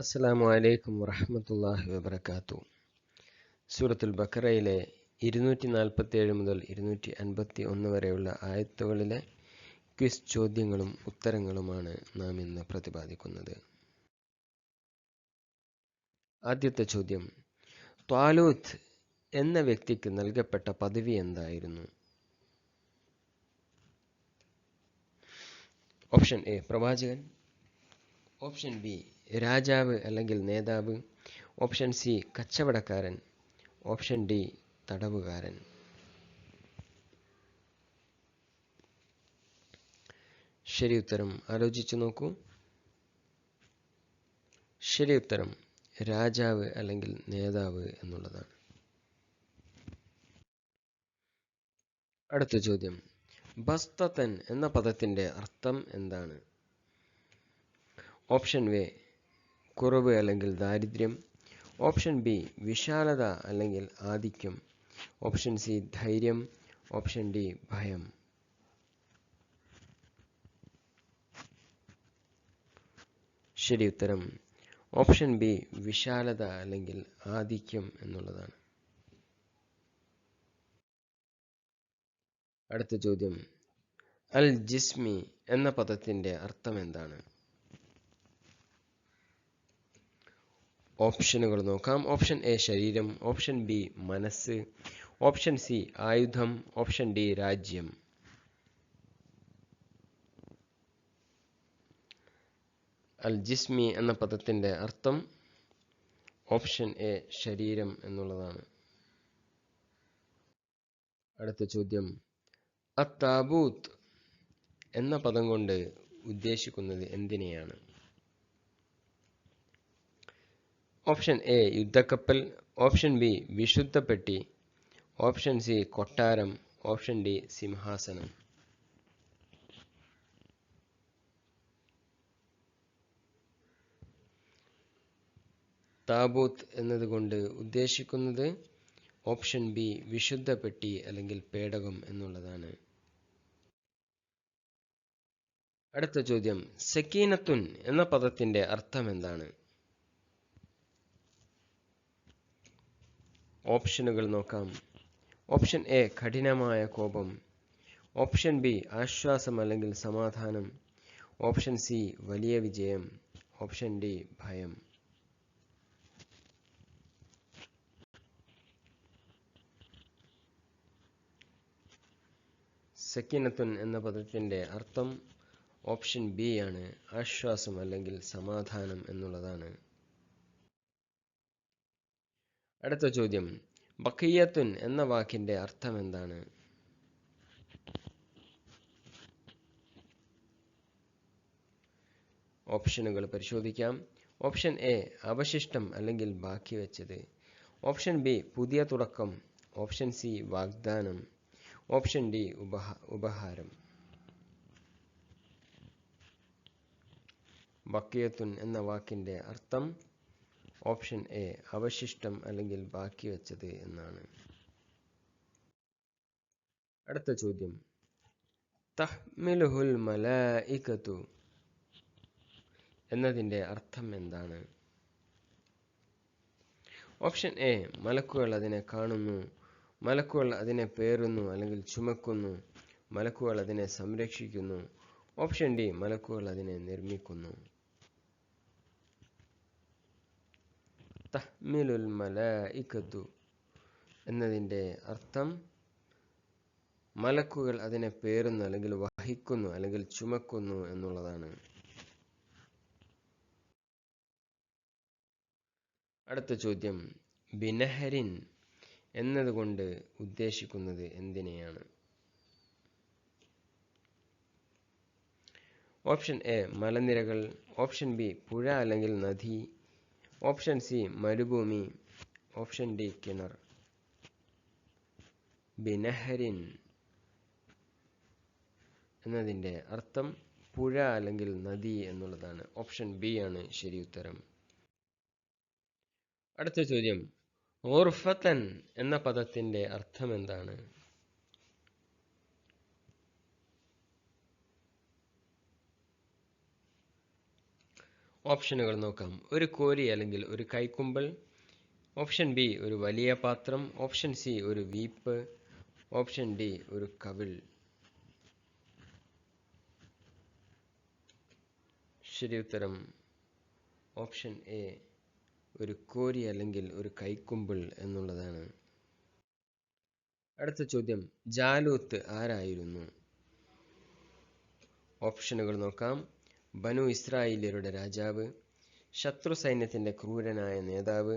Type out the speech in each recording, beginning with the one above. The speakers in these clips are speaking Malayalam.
അസ്സലാമു അലൈക്കും വറഹ്മത്തുള്ളാഹി വബറകാതുഹു. സൂറത്തുൽ ബഖറയിലെ 247 മുതൽ 251 വരെയുള്ള ആയത്തുകളിലെ ക്വിസ് ചോദ്യങ്ങളും ഉത്തരങ്ങളുമാണ് നാം ഇന്ന് പ്രതിപാദിക്കുന്നത്. ആദ്യത്തെ ചോദ്യം, ത്വാലൂത്ത് എന്ന വ്യക്തിക്ക് നൽകപ്പെട്ട പദവി എന്തായിരുന്നു? ഓപ്ഷൻ എ പ്രവാചകൻ, ഓപ്ഷൻ ബി രാജാവ് അല്ലെങ്കിൽ നേതാവ്, ഓപ്ഷൻ സി കച്ചവടക്കാരൻ, ഓപ്ഷൻ ഡി തടവുകാരൻ. ശരി ഉത്തരം ആലോചിച്ചു നോക്കൂ. ശരി ഉത്തരം രാജാവ് അല്ലെങ്കിൽ നേതാവ് എന്നുള്ളതാണ്. അടുത്ത ചോദ്യം, ബസ്തത്തൻ എന്ന പദത്തിന്റെ അർത്ഥം എന്താണ്? ഓപ്ഷൻ എ കുറവ് അല്ലെങ്കിൽ ദാരിദ്ര്യം, ഓപ്ഷൻ ബി വിശാലത അല്ലെങ്കിൽ ആധിക്യം, ഓപ്ഷൻ സി ധൈര്യം, ഓപ്ഷൻ ഡി ഭയം. ശരി ഉത്തരം ഓപ്ഷൻ ബി വിശാലത അല്ലെങ്കിൽ ആധിക്യം എന്നുള്ളതാണ്. അടുത്ത ചോദ്യം, അൽ ജിസ്മി എന്ന പദത്തിന്റെ അർത്ഥം എന്താണ്? ഓപ്ഷനുകൾ നോക്കാം. ഓപ്ഷൻ എ ശരീരം, ഓപ്ഷൻ ബി മനസ്സ്, ഓപ്ഷൻ സി ആയുധം, ഓപ്ഷൻ ഡി രാജ്യം. അൽ ജിസ്മി എന്ന പദത്തിന്റെ അർത്ഥം ഓപ്ഷൻ എ ശരീരം എന്നുള്ളതാണ്. അടുത്ത ചോദ്യം, അത്താബൂത്ത് എന്ന പദം കൊണ്ട് ഉദ്ദേശിക്കുന്നത് എന്തിനെയാണ്? ഓപ്ഷൻ എ യുദ്ധക്കപ്പൽ, ഓപ്ഷൻ ബി വിശുദ്ധ പെട്ടി, ഓപ്ഷൻ സി കൊട്ടാരം, ഓപ്ഷൻ ഡി സിംഹാസനം. താബൂത്ത് എന്നതുകൊണ്ട് ഉദ്ദേശിക്കുന്നത് ഓപ്ഷൻ ബി വിശുദ്ധ പെട്ടി അല്ലെങ്കിൽ പേടകം എന്നുള്ളതാണ്. അടുത്ത ചോദ്യം, സക്കീനത്തുൻ എന്ന പദത്തിന്റെ അർത്ഥം എന്താണ്? ഓപ്ഷനുകൾ നോക്കാം. ഓപ്ഷൻ എ കഠിനമായ കോപം, ഓപ്ഷൻ ബി ആശ്വാസം അല്ലെങ്കിൽ സമാധാനം, ഓപ്ഷൻ സി വലിയ വിജയം, ഓപ്ഷൻ ഡി ഭയം. സക്കീനത്തുൻ എന്ന പദത്തിന്റെ അർത്ഥം ഓപ്ഷൻ ബി ആണ്, ആശ്വാസം അല്ലെങ്കിൽ സമാധാനം എന്നുള്ളതാണ്. അടുത്ത ചോദ്യം, ബഖിയ്യത്തുൻ എന്ന വാക്കിന്റെ അർത്ഥം എന്താണ്? ഓപ്ഷനുകൾ പരിശോധിക്കാം. ഓപ്ഷൻ എ അവശിഷ്ടം അല്ലെങ്കിൽ ബാക്കി വെച്ചത്, ഓപ്ഷൻ ബി പുതിയ തുടക്കം, ഓപ്ഷൻ സി വാഗ്ദാനം, ഓപ്ഷൻ ഡി ഉപഹാരം. ബഖിയ്യത്തുൻ എന്ന വാക്കിന്റെ അർത്ഥം ഓപ്ഷൻ എ അവശിഷ്ടം അല്ലെങ്കിൽ ബാക്കി വെച്ചത് എന്നാണ്. അടുത്ത ചോദ്യം, തഹ്മിലുഹുൽ മലായികതു എന്നതിന്റെ അർത്ഥം എന്താണ്? ഓപ്ഷൻ എ മലക്കുകൾ അതിനെ കാണുന്നു, മലക്കുകൾ അതിനെ പേറുന്നു അല്ലെങ്കിൽ ചുമക്കുന്നു, മലക്കുകൾ അതിനെ സംരക്ഷിക്കുന്നു, ഓപ്ഷൻ ഡി മലക്കുകൾ അതിനെ നിർമ്മിക്കുന്നു. തഹ്മിലുൽ മലായികതു എന്നതിന്റെ അർത്ഥം മലക്കുകൾ അതിനെ പേറുന്നു അല്ലെങ്കിൽ വഹിക്കുന്നു അല്ലെങ്കിൽ ചുമക്കുന്നു എന്നുള്ളതാണ്. അടുത്ത ചോദ്യം, ബിനഹരിൻ എന്നതുകൊണ്ട് ഉദ്ദേശിക്കുന്നത് എന്തിനെയാണ്? ഓപ്ഷൻ എ മലനിരകൾ, ഓപ്ഷൻ ബി പുഴ അല്ലെങ്കിൽ നദി, ഓപ്ഷൻ സി മരുഭൂമി, ഓപ്ഷൻ ഡി കിണർ. ബിനഹരിൻ എന്നതിന്റെ അർത്ഥം പുഴ അല്ലെങ്കിൽ നദി എന്നുള്ളതാണ്. ഓപ്ഷൻ ബി ആണ് ശരി ഉത്തരം. അടുത്ത ചോദ്യം, ഉർഫത്തൻ എന്ന പദത്തിന്റെ അർത്ഥം എന്താണ്? ഓപ്ഷനുകൾ നോക്കാം. ഒരു കോരി അല്ലെങ്കിൽ ഒരു കൈക്കുമ്പിൾ. ഓപ്ഷൻ ബി ഒരു വലിയ പാത്രം. ഓപ്ഷൻ സി ഒരു വീപ്പ്. ഓപ്ഷൻ ഡി ഒരു കവിൾ. ശരി ഉത്തരം ഓപ്ഷൻ എ ഒരു കോരി അല്ലെങ്കിൽ ഒരു കൈക്കുമ്പിൾ എന്നുള്ളതാണ്. അടുത്ത ചോദ്യം, ജാലൂത്ത് ആരായിരുന്നു? ഓപ്ഷനുകൾ നോക്കാം. ബനു ഇസ്രായേല്യരുടെ രാജാവ്. ശത്രു സൈന്യത്തിന്റെ ക്രൂരനായ നേതാവ്.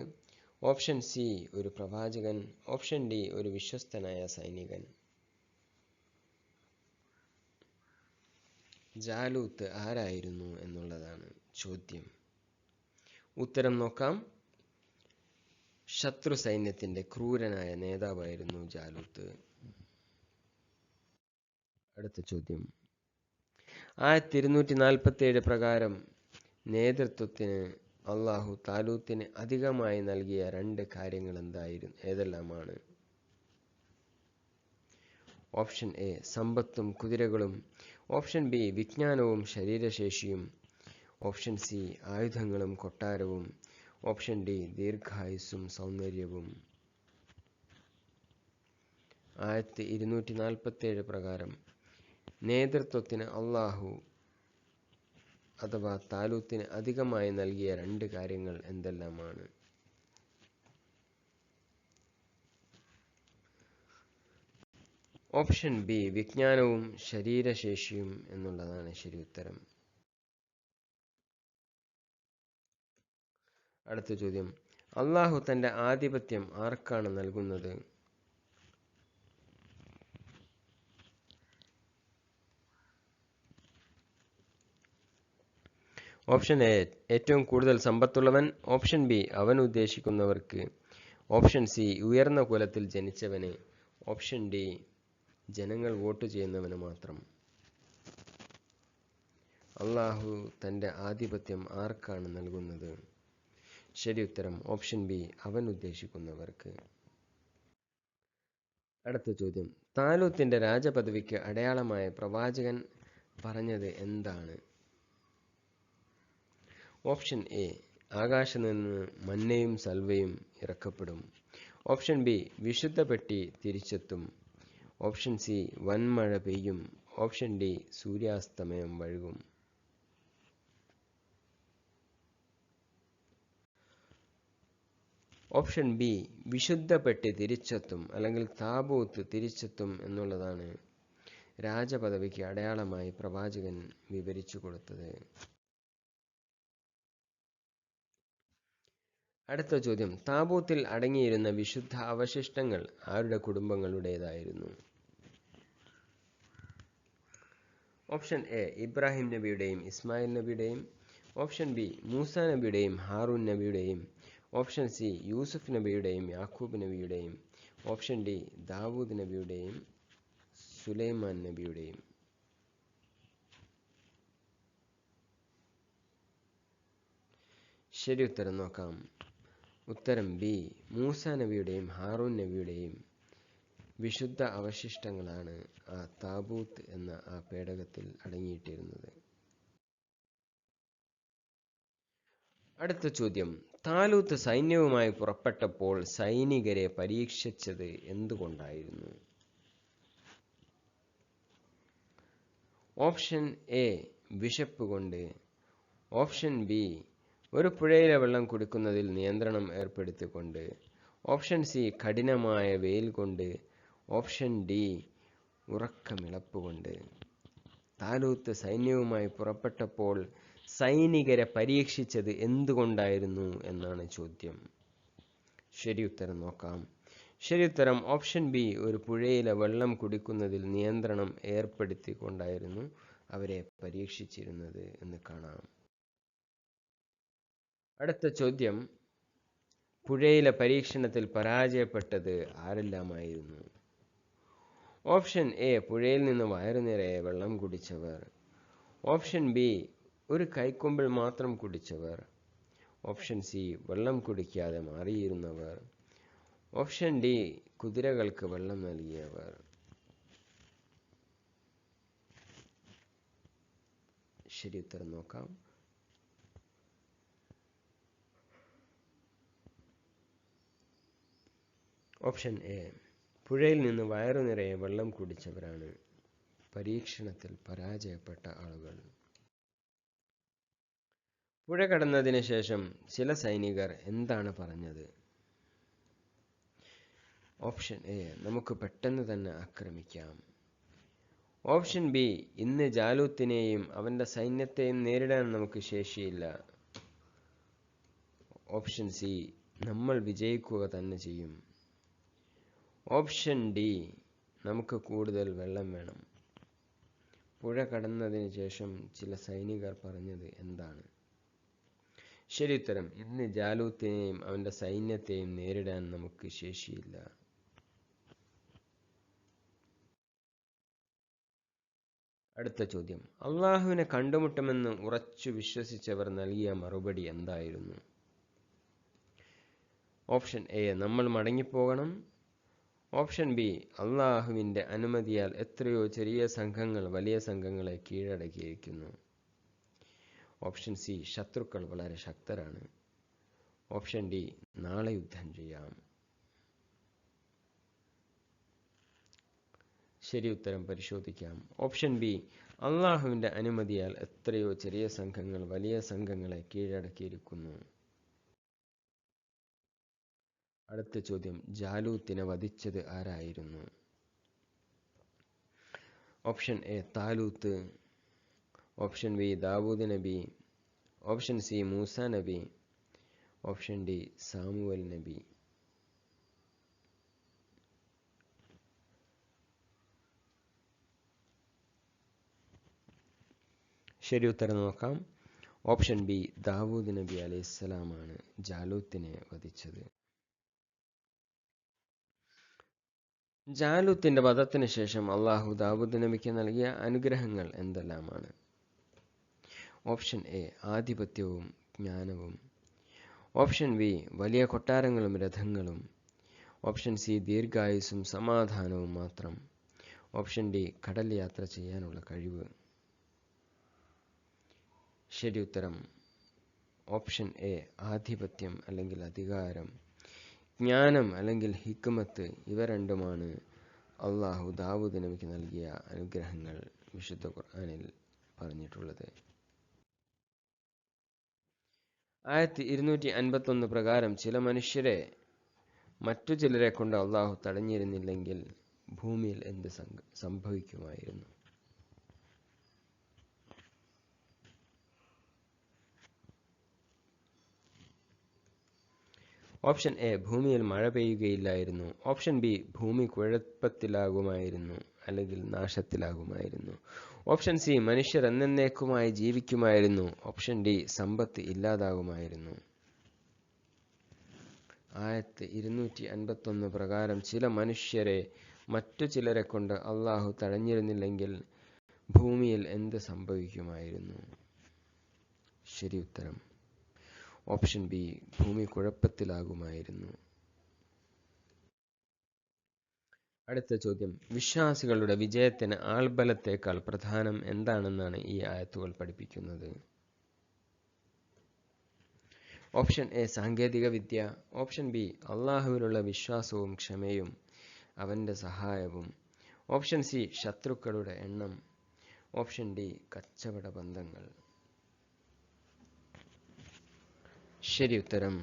ഓപ്ഷൻ സി ഒരു പ്രവാചകൻ. ഓപ്ഷൻ ഡി ഒരു വിശ്വസ്തനായ സൈനികൻ. ജാലൂത്ത് ആരായിരുന്നു എന്നുള്ളതാണ് ചോദ്യം. ഉത്തരം നോക്കാം. ശത്രു സൈന്യത്തിന്റെ ക്രൂരനായ നേതാവായിരുന്നു ജാലൂത്ത്. അടുത്ത ചോദ്യം, 1247 പ്രകാരം നേതൃത്വത്തിന് അള്ളാഹു താലൂത്തിന് അധികമായി നൽകിയ 2 കാര്യങ്ങൾ ഏതെല്ലാമാണ്? ഓപ്ഷൻ എ സമ്പത്തും കുതിരകളും. ഓപ്ഷൻ ബി വിജ്ഞാനവും ശരീരശേഷിയും. ഓപ്ഷൻ സി ആയുധങ്ങളും കൊട്ടാരവും. ഓപ്ഷൻ ഡി ദീർഘായുസ്സും സൗന്ദര്യവും. 1247 പ്രകാരം നേതൃത്വത്തിന് അള്ളാഹു അഥവാ താലൂത്തിന് അധികമായി നൽകിയ 2 കാര്യങ്ങൾ എന്തെല്ലാമാണ്? ഓപ്ഷൻ ബി വിജ്ഞാനവും ശരീരശേഷിയും എന്നുള്ളതാണ് ശരി ഉത്തരം. അടുത്ത ചോദ്യം, അള്ളാഹു തന്റെ ആധിപത്യം ആർക്കാണ് നൽകുന്നത്? ഓപ്ഷൻ എ ഏറ്റവും കൂടുതൽ സമ്പത്തുള്ളവൻ. ഓപ്ഷൻ ബി അവൻ ഉദ്ദേശിക്കുന്നവർക്ക്. ഓപ്ഷൻ സി ഉയർന്ന കുലത്തിൽ ജനിച്ചവന്. ഓപ്ഷൻ ഡി ജനങ്ങൾ വോട്ട് ചെയ്യുന്നവന് മാത്രം. അള്ളാഹു തന്റെ ആധിപത്യം ആർക്കാണ് നൽകുന്നത്? ശരി ഉത്തരം ഓപ്ഷൻ ബി അവൻ ഉദ്ദേശിക്കുന്നവർക്ക്. അടുത്ത ചോദ്യം, താലൂത്തിന്റെ രാജപദവിക്ക് അടയാളമായ പ്രവാചകൻ പറഞ്ഞത് എന്താണ്? ഓപ്ഷൻ എ ആകാശത്ത് നിന്ന് മന്നയും സൽവയും ഇറക്കപ്പെടും. ഓപ്ഷൻ ബി വിശുദ്ധ പെട്ടി തിരിച്ചെത്തും. ഓപ്ഷൻ സി വൻമഴ പെയ്യും. ഓപ്ഷൻ ഡി സൂര്യാസ്തമയം വഴുകും. ഓപ്ഷൻ ബി വിശുദ്ധ പെട്ടി തിരിച്ചെത്തും അല്ലെങ്കിൽ താബൂത്ത് തിരിച്ചെത്തും എന്നുള്ളതാണ് രാജപദവിക്ക് അടയാളമായി പ്രവാചകൻ വിവരിച്ചു കൊടുത്തത്. അടുത്ത ചോദ്യം, താബൂത്തിൽ അടങ്ങിയിരുന്ന വിശുദ്ധ അവശിഷ്ടങ്ങൾ ആരുടെ കുടുംബങ്ങളുടേതായിരുന്നു? ഓപ്ഷൻ എ ഇബ്രാഹിം നബിയുടെയും ഇസ്മായിൽ നബിയുടെയും. ഓപ്ഷൻ ബി മൂസ നബിയുടെയും ഹാറൂൻ നബിയുടെയും. ഓപ്ഷൻ സി യൂസുഫ് നബിയുടെയും യാക്കൂബ് നബിയുടെയും. ഓപ്ഷൻ ഡി ദാവൂദ് നബിയുടെയും സുലൈമാൻ നബിയുടെയും. ശരി ഉത്തരം നോക്കാം. ഉത്തരം ബി മൂസ നബിയുടെയും ഹാറൂൻ നബിയുടെയും വിശുദ്ധ അവശിഷ്ടങ്ങളാണ് ആ താബൂത്ത് എന്ന ആ പേടകത്തിൽ അടങ്ങിയിട്ടിരുന്നത്. അടുത്ത ചോദ്യം, താലൂത്ത് സൈന്യവുമായി പുറപ്പെട്ടപ്പോൾ സൈനികരെ പരീക്ഷിച്ചത് എന്തുകൊണ്ടായിരുന്നു? ഓപ്ഷൻ എ വിശപ്പ് കൊണ്ട്. ഓപ്ഷൻ ബി ഒരു പുഴയിലെ വെള്ളം കുടിക്കുന്നതിൽ നിയന്ത്രണം ഏർപ്പെടുത്തിക്കൊണ്ട്. ഓപ്ഷൻ സി കഠിനമായ വെയിൽ കൊണ്ട്. ഓപ്ഷൻ ഡി ഉറക്കമിളപ്പ് കൊണ്ട്. താലൂത്ത് സൈന്യവുമായി പുറപ്പെട്ടപ്പോൾ സൈനികരെ പരീക്ഷിച്ചത് എന്തുകൊണ്ടായിരുന്നു എന്നാണ് ചോദ്യം. ശരി ഉത്തരം നോക്കാം. ശരി ഉത്തരം ഓപ്ഷൻ ബി ഒരു പുഴയിലെ വെള്ളം കുടിക്കുന്നതിൽ നിയന്ത്രണം ഏർപ്പെടുത്തിക്കൊണ്ടായിരുന്നു അവരെ പരീക്ഷിച്ചിരുന്നത് എന്ന് കാണാം. അടുത്ത ചോദ്യം, പുഴയിലെ പരീക്ഷണത്തിൽ പരാജയപ്പെട്ടത് ആരെല്ലാമായിരുന്നു? ഓപ്ഷൻ എ പുഴയിൽ നിന്ന് വയറു നിറയെ വെള്ളം കുടിച്ചവർ. ഓപ്ഷൻ ബി ഒരു കൈക്കൊമ്പിൾ മാത്രം കുടിച്ചവർ. ഓപ്ഷൻ സി വെള്ളം കുടിക്കാതെ മാറിയിരുന്നവർ. ഓപ്ഷൻ ഡി കുതിരകൾക്ക് വെള്ളം നൽകിയവർ. ശരി ഉത്തരം നോക്കാം. ഓപ്ഷൻ എ, പുഴയിൽ നിന്ന് വയറു നിറയെ വെള്ളം കുടിച്ചവരാണ് പരീക്ഷണത്തിൽ പരാജയപ്പെട്ട ആളുകൾ. പുഴ കടന്നതിന് ശേഷം ചില സൈനികർ എന്താണ് പറഞ്ഞത്? ഓപ്ഷൻ എ, നമുക്ക് പെട്ടെന്ന് തന്നെ ആക്രമിക്കാം. ഓപ്ഷൻ ബി, ഇന്ന് ജാലൂത്തിനെയും അവന്റെ സൈന്യത്തെയും നേരിടാൻ നമുക്ക് ശേഷിയില്ല. ഓപ്ഷൻ സി, നമ്മൾ വിജയിക്കുക തന്നെ ചെയ്യും. ഓപ്ഷൻ ഡി, നമുക്ക് കൂടുതൽ വെള്ളം വേണം. പുഴ കടന്നതിന് ശേഷം ചില സൈനികർ പറഞ്ഞത് എന്താണ്? ശരി ഉത്തരം, ഇന്ന് ജാലൂത്തിനെയും അവന്റെ സൈന്യത്തെയും നേരിടാൻ നമുക്ക് ശേഷിയില്ല. അടുത്ത ചോദ്യം, അള്ളാഹുവിനെ കണ്ടുമുട്ടുമെന്ന് ഉറച്ചു വിശ്വസിച്ചവർ നൽകിയ മറുപടി എന്തായിരുന്നു? ഓപ്ഷൻ എ, നമ്മൾ മടങ്ങിപ്പോകണം. ഓപ്ഷൻ ബി, അള്ളാഹുവിന്റെ അനുമതിയാൽ എത്രയോ ചെറിയ സംഘങ്ങൾ വലിയ സംഘങ്ങളെ കീഴടക്കിയിരിക്കുന്നു. ഓപ്ഷൻ സി, ശത്രുക്കൾ വളരെ ശക്തരാണ്. ഓപ്ഷൻ ഡി, നാളെ യുദ്ധം ചെയ്യാം. ശരി ഉത്തരം പരിശോധിക്കാം. ഓപ്ഷൻ ബി, അള്ളാഹുവിന്റെ അനുമതിയാൽ എത്രയോ ചെറിയ സംഘങ്ങൾ വലിയ സംഘങ്ങളെ കീഴടക്കിയിരിക്കുന്നു. അടുത്ത ചോദ്യം, ജാലൂത്തിനെ വധിച്ചത് ആരായിരുന്നു? Option A, Talut. Option B, Dawood നബി. ഓപ്ഷൻ സി, മൂസ നബി. ഓപ്ഷൻ ഡി, സാമുവൽ നബി. ശരി ഉത്തരം നോക്കാം. ഓപ്ഷൻ ബി, ദാവൂദ് നബി അലൈഹിസ്സലാമാണ് ജാലൂത്തിനെ വധിച്ചത്. ജാലൂത്തിന്റെ വധത്തിന് ശേഷം അള്ളാഹു ദാവൂദ് നബിക്ക് നൽകിയ അനുഗ്രഹങ്ങൾ എന്തെല്ലാമാണ്? ഓപ്ഷൻ എ, ആധിപത്യവും ജ്ഞാനവും. ഓപ്ഷൻ ബി, വലിയ കൊട്ടാരങ്ങളും രഥങ്ങളും. ഓപ്ഷൻ സി, ദീർഘായുസ്സും സമാധാനവും മാത്രം. ഓപ്ഷൻ ഡി, കടൽ യാത്ര ചെയ്യാനുള്ള കഴിവ്. ശരി ഉത്തരം ഓപ്ഷൻ എ, ആധിപത്യം അല്ലെങ്കിൽ അധികാരം, ജ്ഞാനം അല്ലെങ്കിൽ ഹിക്മത്ത്, ഇവ രണ്ടുമാണ് അള്ളാഹു ദാവൂദ് നബിക്ക് നൽകിയ അനുഗ്രഹങ്ങൾ വിശുദ്ധ ഖുർആനിൽ പറഞ്ഞിട്ടുള്ളത്. ആയത്ത് 251 പ്രകാരം ചില മനുഷ്യരെ മറ്റു ചിലരെ കൊണ്ട് അള്ളാഹു തടഞ്ഞിരുന്നില്ലെങ്കിൽ ഭൂമിയിൽ എന്ത് സംഭവിക്കുമായിരുന്നു? ഓപ്ഷൻ എ, ഭൂമിയിൽ മഴ പെയ്യുകയില്ലായിരുന്നു. ഓപ്ഷൻ ബി, ഭൂമി കുഴപ്പത്തിലാകുമായിരുന്നു അല്ലെങ്കിൽ നാശത്തിലാകുമായിരുന്നു. ഓപ്ഷൻ സി, മനുഷ്യർ എന്നേക്കുമായി ജീവിക്കുമായിരുന്നു. ഓപ്ഷൻ ഡി, സമ്പത്ത് ഇല്ലാതാകുമായിരുന്നു. ആയത്ത് 251 പ്രകാരം ചില മനുഷ്യരെ മറ്റു ചിലരെ കൊണ്ട് അള്ളാഹു തടഞ്ഞിരുന്നില്ലെങ്കിൽ ഭൂമിയിൽ എന്ത് സംഭവിക്കുമായിരുന്നു? ശരി ഉത്തരം ഓപ്ഷൻ ബി, ഭൂമി കുഴപ്പത്തിലാകുമായിരുന്നു. അടുത്ത ചോദ്യം, വിശ്വാസികളുടെ വിജയത്തിന് ആൾബലത്തേക്കാൾ പ്രധാനം എന്താണെന്നാണ് ഈ ആയത്തുകൾ പഠിപ്പിക്കുന്നത്? ഓപ്ഷൻ എ, സാങ്കേതിക വിദ്യ. ഓപ്ഷൻ ബി, അള്ളാഹുവിലുള്ള വിശ്വാസവും ക്ഷമയും അവന്റെ സഹായവും. ഓപ്ഷൻ സി, ശത്രുക്കളുടെ എണ്ണം. ഓപ്ഷൻ ഡി, കച്ചവട ബന്ധങ്ങൾ. ശരി ഉത്തരം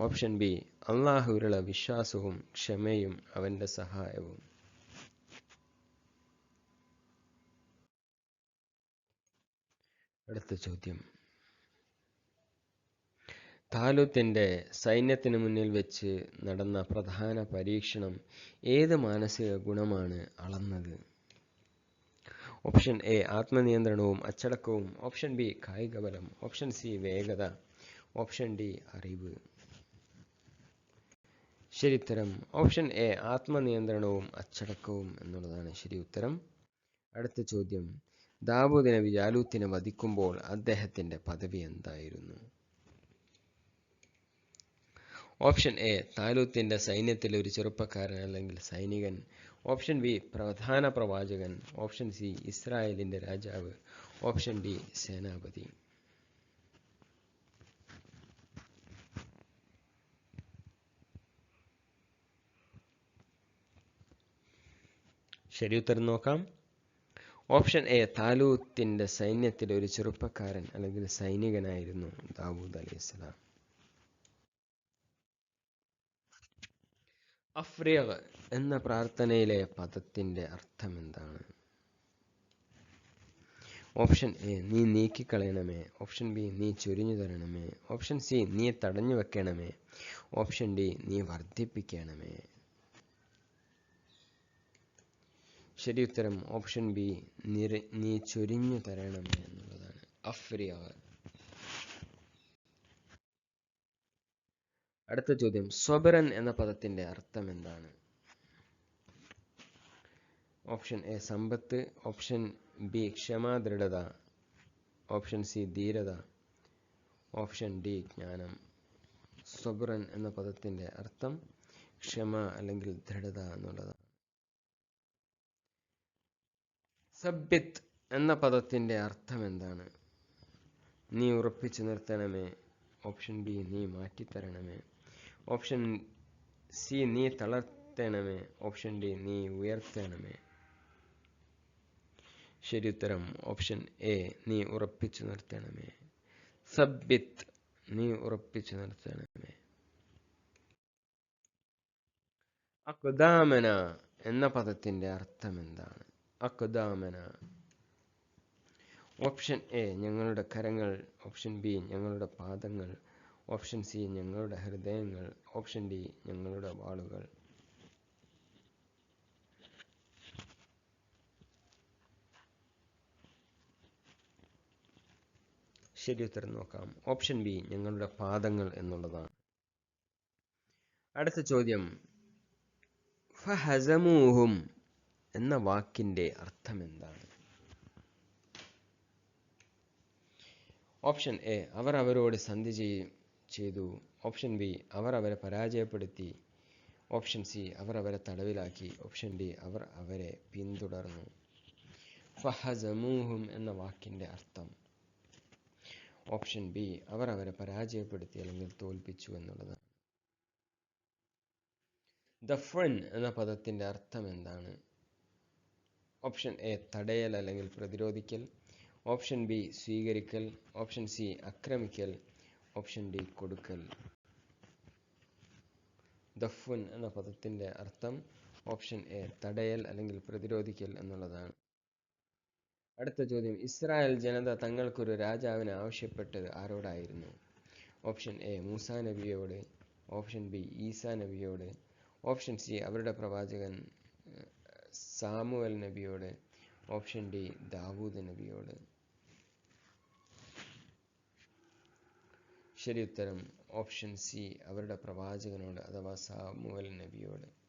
ഓപ്ഷൻ ബി, അള്ളാഹുവിലുള്ള വിശ്വാസവും ക്ഷമയും അവന്റെ സഹായവും. അടുത്ത ചോദ്യം, താലൂത്തിന്റെ സൈന്യത്തിന് മുന്നിൽ വെച്ച് നടന്ന പ്രധാന പരീക്ഷണം ഏത് മാനസിക ഗുണമാണ് അളന്നത്? ഓപ്ഷൻ എ, ആത്മനിയന്ത്രണവും അച്ചടക്കവും. ഓപ്ഷൻ ബി, കായികബലം. ഓപ്ഷൻ സി, വേഗത. ഓപ്ഷൻ ഡി, അറിവ്. ശരി ഉത്തരം ഓപ്ഷൻ എ, ആത്മനിയന്ത്രണവും അച്ചടക്കവും എന്നുള്ളതാണ് ശരി ഉത്തരം. അടുത്ത ചോദ്യം, ദാവൂദ് നബി ജാലൂത്തിനെ വധിക്കുമ്പോൾ അദ്ദേഹത്തിന്റെ പദവി എന്തായിരുന്നു? ഓപ്ഷൻ എ, താലൂത്തിന്റെ സൈന്യത്തിലെ ഒരു ചെറുപ്പക്കാരൻ അല്ലെങ്കിൽ സൈനികൻ. ഓപ്ഷൻ ബി, പ്രധാന പ്രവാചകൻ. ഓപ്ഷൻ സി, ഇസ്രായേലിന്റെ രാജാവ്. ഓപ്ഷൻ ഡി, സേനാപതി. ശരി ഉത്തരം നോക്കാം. ഓപ്ഷൻ എ, താലൂത്തിന്റെ സൈന്യത്തിലെ ഒരു ചെറുപ്പക്കാരൻ അല്ലെങ്കിൽ സൈനികനായിരുന്നു ദാവൂദ് അലൈഹിസ്സലാം. അഫ്രിഗ് എന്ന പ്രാർത്ഥനയിലെ പദത്തിന്റെ അർത്ഥം എന്താണ്? ഓപ്ഷൻ എ, നീ നീക്കിക്കളയണമേ. ഓപ്ഷൻ ബി, നീ ചൊരിഞ്ഞു തരണമേ. ഓപ്ഷൻ സി, നീ തടഞ്ഞു വെക്കണമേ. ഓപ്ഷൻ ഡി, നീ വർദ്ധിപ്പിക്കണമേ. ശരി ഉത്തരം ഓപ്ഷൻ ബി, നീ ചൊരിഞ്ഞു തരണമേ എന്നുള്ളതാണ്. അഫ്രിഗ്. അടുത്ത ചോദ്യം, സ്വബരൻ എന്ന പദത്തിന്റെ അർത്ഥം എന്താണ്? Option A, Sampath. Option B, ക്ഷമ, ദൃഢത. ഓപ്ഷൻ സി, ധീരത. ഓപ്ഷൻ ഡി, ജ്ഞാനം. സ്വബറൻ എന്ന പദത്തിന്റെ അർത്ഥം ക്ഷമ അല്ലെങ്കിൽ ദൃഢത എന്നുള്ളതാണ്. സബ്ബിത്ത് എന്ന പദത്തിന്റെ അർത്ഥം എന്താണ്? നീ ഉറപ്പിച്ചു നിർത്തണമേ. ഓപ്ഷൻ ബി, നീ മാറ്റിത്തരണമേ. ഓപ്ഷൻ സി, നീ തളർത്തണമേ. ഓപ്ഷൻ ഡി, നീ ഉയർത്തണമേ. ശരി ഉത്തരം ഓപ്ഷൻ എ, നീ ഉറപ്പിച്ചു നിർത്തണമേ. സബ്ബിത്ത്, നീ ഉറപ്പിച്ചു നിർത്തണമേ. അഖ്ദാമന എന്ന പദത്തിന്റെ അർത്ഥം എന്താണ്? അഖ്ദാമന. ഓപ്ഷൻ എ, ഞങ്ങളുടെ കരങ്ങൾ. ഓപ്ഷൻ ബി, ഞങ്ങളുടെ പാദങ്ങൾ. ഓപ്ഷൻ സി, ഞങ്ങളുടെ ഹൃദയങ്ങൾ. ഓപ്ഷൻ ഡി, ഞങ്ങളുടെ വാളുകൾ. ശരി ഉത്തരം നോക്കാം. ഓപ്ഷൻ ബി, ഞങ്ങളുടെ പാദങ്ങൾ എന്നുള്ളതാണ്. അടുത്ത ചോദ്യം, ഫഹസമൂഹും എന്ന വാക്കിന്റെ അർത്ഥം എന്താണ്? ഓപ്ഷൻ എ, അവർ അവരോട് സന്ധി ചെയ്തു. ഓപ്ഷൻ ബി, അവർ അവരെ പരാജയപ്പെടുത്തി. ഓപ്ഷൻ സി, അവർ അവരെ തടവിലാക്കി. ഓപ്ഷൻ ഡി, അവർ അവരെ പിന്തുടർന്നു. ഫഹസമൂഹും എന്ന വാക്കിന്റെ അർത്ഥം ഓപ്ഷൻ ബി, അവർ അവരെ പരാജയപ്പെടുത്തി അല്ലെങ്കിൽ തോൽപ്പിച്ചു എന്നുള്ളതാണ്. ദഫ്ൻ എന്ന പദത്തിന്റെ അർത്ഥം എന്താണ്? ഓപ്ഷൻ എ, തടയൽ അല്ലെങ്കിൽ പ്രതിരോധിക്കൽ. ഓപ്ഷൻ ബി, സ്വീകരിക്കൽ. ഓപ്ഷൻ സി, ആക്രമിക്കൽ. ഓപ്ഷൻ ഡി, കൊടുക്കൽ. ദഫ്ൻ എന്ന പദത്തിന്റെ അർത്ഥം ഓപ്ഷൻ എ, തടയൽ അല്ലെങ്കിൽ പ്രതിരോധിക്കൽ എന്നുള്ളതാണ്. അടുത്ത ചോദ്യം, ഇസ്രായേൽ ജനത തങ്ങൾക്കൊരു രാജാവിനെ ആവശ്യപ്പെട്ടത് ആരോടായിരുന്നു? ഓപ്ഷൻ എ, മൂസാ നബിയോട്. ഓപ്ഷൻ ബി, ഈസാ നബിയോട്. ഓപ്ഷൻ സി, അവരുടെ പ്രവാചകൻ സാമുവൽ നബിയോട്. ഓപ്ഷൻ ഡി, ദാവൂദ് നബിയോട്. ശരി ഉത്തരം ഓപ്ഷൻ സി, അവരുടെ പ്രവാചകനോട് അഥവാ സാമുവൽ നബിയോട്.